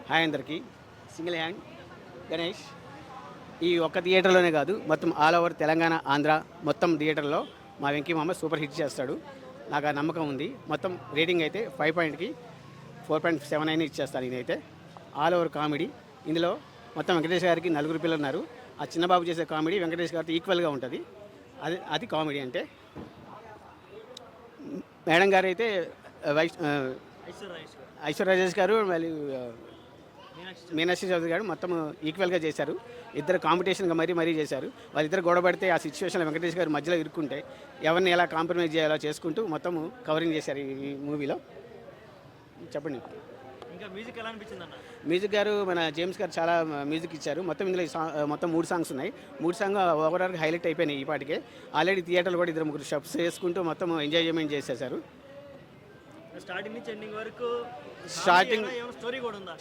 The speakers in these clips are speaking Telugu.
హాయ్ అందరికీ. Single hand Ganesh. ఈ ఒక్క థియేటర్లోనే కాదు, మొత్తం ఆల్ ఓవర్ తెలంగాణ, ఆంధ్ర మొత్తం థియేటర్లో మా వెంకీ మామ సూపర్ హిట్ చేస్తాడు. నాకు ఆ నమ్మకం ఉంది. మొత్తం రేటింగ్ అయితే 5.కి 4.79 ఇచ్చేస్తాను. ఇదైతే ఆల్ ఓవర్ కామెడీ. ఇందులో మొత్తం వెంకటేష్ గారికి నలుగురు పిల్లలు ఉన్నారు. ఆ చిన్నబాబు చేసే కామెడీ వెంకటేష్ గారితో ఈక్వల్గా ఉంటుంది. అది కామెడీ అంటే. మేడం గారు అయితే ఐశ్వర్య రాజేష్ గారు, మళ్ళీ మీనాక్షి చౌదరి గారు మొత్తం ఈక్వల్గా చేశారు. ఇద్దరు కాంపిటీషన్గా మరీ చేశారు. వాళ్ళిద్దరు గొడవపడితే ఆ సిచ్యువేషన్లో వెంకటేష్ గారు మధ్యలో ఇరుక్కుంటే ఎవరిని ఎలా కాంప్రమైజ్ చేయాలో చేసుకుంటూ మొత్తం కవరింగ్ చేశారు ఈ మూవీలో. చెప్పండి. ఇంకా మ్యూజిక్ ఎలా అనిపించింది అన్న? మ్యూజిక్ గారు మన జేమ్స్ గారు చాలా మ్యూజిక్ ఇచ్చారు. మొత్తం ఇందులో మొత్తం 3 సాంగ్స్ ఉన్నాయి. 3 సాంగ్ ఓవరాల్గా హైలైట్ అయిపోయినాయి ఈ పాటికే. ఆల్రెడీ థియేటర్లు కూడా 2-3 షాప్స్ చేసుకుంటూ మొత్తం ఎంజాయ్మెంట్ చేసేసారు. స్టార్టింగ్ నుంచి ఎండింగ్ వరకు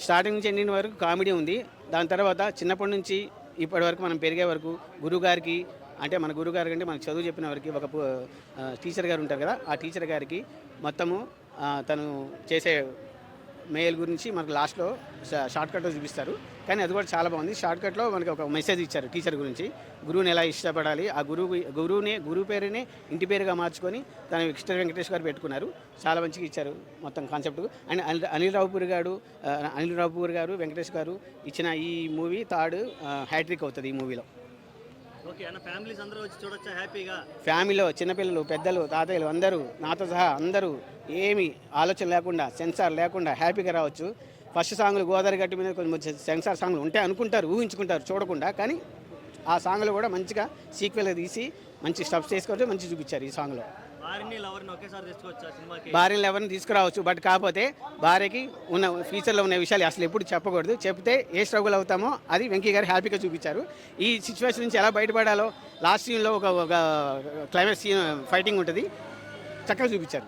స్టార్టింగ్ నుంచి ఎండింగ్ వరకు కామెడీ ఉంది. దాని తర్వాత చిన్నప్పటి నుంచి ఇప్పటి వరకు మనం పెరిగే వరకు గురువు గారికి, అంటే మన గురువు గారికి అంటే మనకు చదువు చెప్పిన వారికి ఒక టీచర్ గారు ఉంటారు కదా, ఆ టీచర్ గారికి మొత్తము తను చేసే మెయిల్ గురించి మనకు లాస్ట్లో షార్ట్కట్లో చూపిస్తారు. కానీ అది కూడా చాలా బాగుంది. షార్ట్కట్లో మనకి ఒక మెసేజ్ ఇచ్చారు టీచర్ గురించి, గురువుని ఎలా ఇష్టపడాలి, ఆ గురువు పేరునే ఇంటి పేరుగా మార్చుకొని తను ఎక్స్టర్ వెంకటేష్ గారు పెట్టుకున్నారు. చాలా మంచిగా ఇచ్చారు మొత్తం కాన్సెప్ట్. అండ్ అనిల్ రావుపూర్ గారు వెంకటేష్ గారు ఇచ్చిన ఈ మూవీ థర్డ్ హ్యాట్రిక్ అవుతుంది ఈ మూవీలో. ఓకే అన్న, ఫ్యామిలీస్ అందరూ వచ్చి చూడొచ్చా హ్యాపీగా? ఫ్యామిలీలో చిన్నపిల్లలు, పెద్దలు, తాతయ్యలు అందరూ నాతో సహా అందరూ ఏమి ఆలోచన లేకుండా, సెన్సార్ లేకుండా హ్యాపీగా రావచ్చు. ఫస్ట్ సాంగ్లు గోదావరి గట్టి మీద కొంచెం సెన్సార్ సాంగ్లు ఉంటాయి అనుకుంటారు, ఊహించుకుంటారు చూడకుండా. కానీ ఆ సాంగ్లు కూడా మంచిగా సీక్వెల్గా తీసి మంచి స్టఫ్స్ చేసుకోవచ్చు, మంచి చూపించారు ఈ సాంగ్లో. భార్యని ఎవరిని తీసుకురావచ్చు, బట్ కాకపోతే భార్యకి ఉన్న ఫ్యూచర్లో ఉన్న విషయాలు అసలు ఎప్పుడు చెప్పకూడదు. చెప్తే ఏ స్ట్రగుల్ అవుతామో అది వెంకీ గారు హ్యాపీగా చూపించారు. ఈ సిచ్యువేషన్ నుంచి ఎలా బయటపడాలో లాస్ట్ సీన్లో ఒక క్లైమాక్స్ సీన్ ఫైటింగ్ ఉంటుంది, చక్కగా చూపించారు.